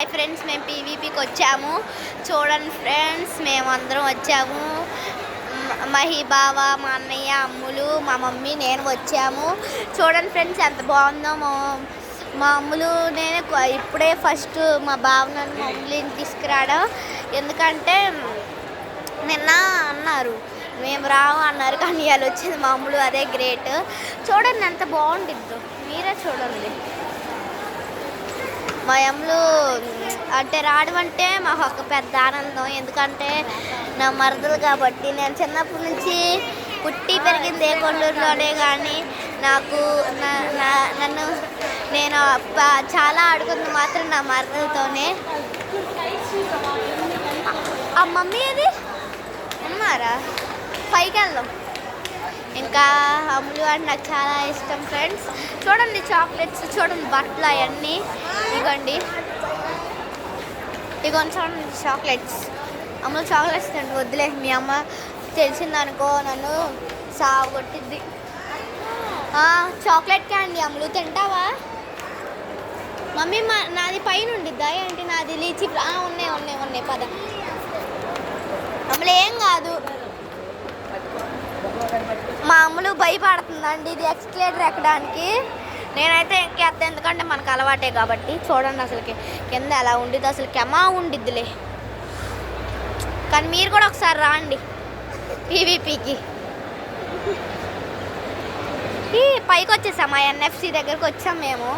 Hi friends, మేము పీవీపీకి వచ్చాము. చూడండి ఫ్రెండ్స్, మేమందరం వచ్చాము. మహి బావ, మా అన్నయ్య, అమ్ములు, మా మమ్మీ, నేను వచ్చాము. చూడండి ఫ్రెండ్స్, ఎంత బాగుందో. మా అమ్ములు నేను ఇప్పుడే ఫస్ట్ మా బావ నన్ను మా అమ్ములిని తీసుకురావడం. ఎందుకంటే నిన్న అన్నారు మేము రావు అన్నారు, కానీ వాళ్ళు వచ్చింది మా అమ్ములు. అదే గ్రేట్. చూడండి ఎంత బాగుండిద్దో, మీరే చూడండి. మా అమ్మలు అంటే రావడం అంటే మాకు ఒక పెద్ద ఆనందం. ఎందుకంటే నా మరదలు కాబట్టి. నేను చిన్నప్పటి నుంచి పుట్టి పెరిగింది ఏ కొల్లూరులోనే, కానీ నాకు నన్ను నేను చాలా ఆడుకుంది మాత్రం నా మరదలతోనే. ఆ మమ్మీ అది ఉన్నారా? పైకి వెళ్దాం. ఇంకా అమ్ములు అంటే నాకు చాలా ఇష్టం ఫ్రెండ్స్. చూడండి చాక్లెట్స్, చూడండి బట్టలు అవన్నీ. ఇగోండి చూడండి చాక్లెట్స్. అమ్ములు చాక్లెట్స్ తిండి వద్దులే, మీ అమ్మ తెలిసిందనుకో నన్ను సాగొట్టిద్ది. చాక్లెట్ క్యాండీ అమ్ములు తింటావా? మమ్మీ నాది పైన ఉండిద్దా ఏంటి? నాది లీచి ఉన్నాయి పద. అమ్ములు ఏం కాదు. మా అమ్ములు భయపడుతుందండి ఇది ఎక్స్కలేటర్ ఎక్కడానికి. నేనైతే ఎక్కేస్తా, ఎందుకంటే మనకు అలవాటే కాబట్టి. చూడండి అసలుకి కింద ఎలా ఉండిద్ది, అసలు కెమా ఉండిద్దిలే. కానీ మీరు కూడా ఒకసారి రాండి పీవీపీకి. పైకి వచ్చేసాం, మా ఎన్ఎఫ్సి దగ్గరకు వచ్చాం మేము.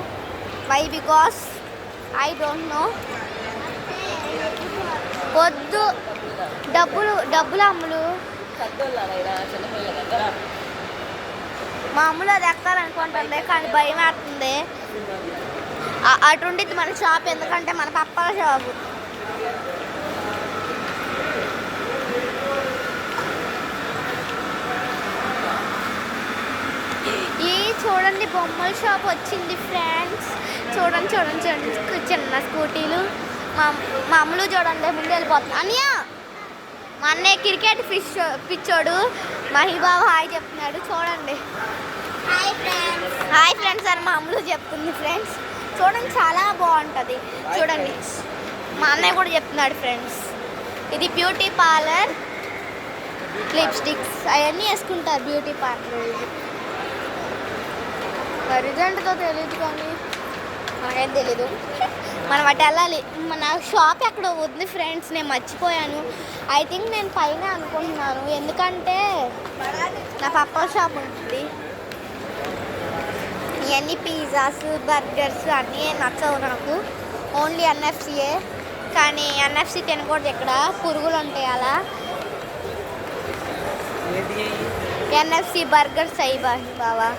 Why? Because I don't know. వద్దు, డబ్బులు అమ్ములు. మా అమ్ములు అది ఎక్కాలనుకుంటుంది, కానీ భయం వేస్తుంది. అటుండిద్ది మన షాప్, ఎందుకంటే మన పప్పల షాపు. చూడండి బొమ్మల షాప్ వచ్చింది ఫ్రెండ్స్. చూడండి చిన్న స్కూటీలు. మా అమ్ములు చూడండి ముందు వెళ్ళిపోతుంది. అన్నయ్య, మా అన్నయ్య క్రికెట్ పిచ్చోడు. మహిబాబు హాయ్ చెప్తున్నాడు. చూడండి హాయ్ ఫ్రెండ్స్ అని మా అమ్ములు చెప్తుంది ఫ్రెండ్స్. చూడండి చాలా బాగుంటుంది. చూడండి మా అన్నయ్య కూడా చెప్తున్నాడు ఫ్రెండ్స్. ఇది బ్యూటీ పార్లర్, లిప్స్టిక్స్ అవన్నీ వేసుకుంటారు బ్యూటీ పార్లర్. ఇది రిజల్ట్తో తెలియదు, కానీ నాకేం తెలీదు. మనం అటు వెళ్ళాలి. మన షాప్ ఎక్కడ ఉంది ఫ్రెండ్స్, నేను మర్చిపోయాను. ఐ థింక్ నేను పైన అనుకుంటున్నాను, ఎందుకంటే నా పప్ప షాప్ ఉంటుంది. ఇవన్నీ పిజ్జాస్, బర్గర్స్ అన్నీ నచ్చవు నాకు. ఓన్లీ ఎన్ఎఫ్సియే. కానీ ఎన్ఎఫ్సి తినకూడదు, ఇక్కడ పురుగులు ఉంటాయి. అలా ఎన్ఎఫ్సి బర్గర్స్ అయ్యి బావా.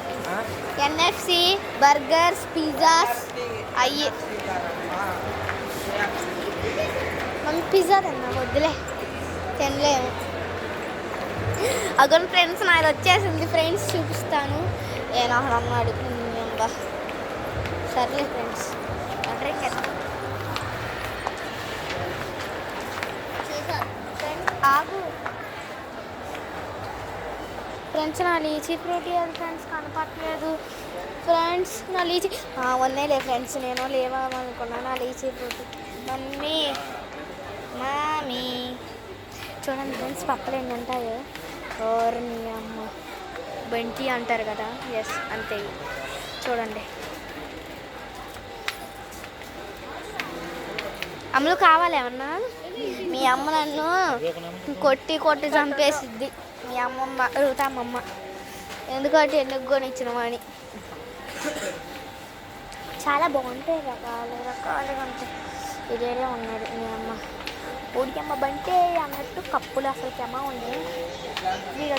ఎన్ఎఫ్సి బర్గర్స్, పిజ్జాస్ అయ్యి. మమ్మీ పిజ్జా తిన్నా, వద్దులే తినలేము. అగోని ఫ్రెండ్స్ నాది వచ్చేసింది ఫ్రెండ్స్, చూపిస్తాను. నేను అసలు అన్నాడు ఇంకా. సర్లే ఫ్రెండ్స్, ఆగు ఫ్రెండ్స్. నా లీచీ ఫ్రూటీ అది ఫ్రెండ్స్ కనపట్లేదు ఫ్రెండ్స్. నా లీచీ ఉన్నాయిలే ఫ్రెండ్స్, నేను లేవాలనుకున్నా. నా లీచీ ఫ్రూటీ మమ్మీ చూడండి ఫ్రెండ్స్, పక్కన ఏంటంటారు ఓర్ని అమ్మ బంటి అంటారు కదా. ఎస్ అంతే. చూడండి అమ్మలు కావాలి ఏమన్నా? మీ అమ్మ నన్ను కొట్టి చంపేసిద్ది. మీ అమ్మమ్మ అడుగుతామమ్మ, ఎందుకంటే ఎందుకు కొనిచ్చినామా అని. చాలా బాగుంటాయి, రకాలుగా ఉంటాయి. ఇదే ఉన్నాడు మీ అమ్మ ఊడికమ్మ బంటే అన్నట్టు కప్పులు అసలు కెమా ఉంది. వీడియో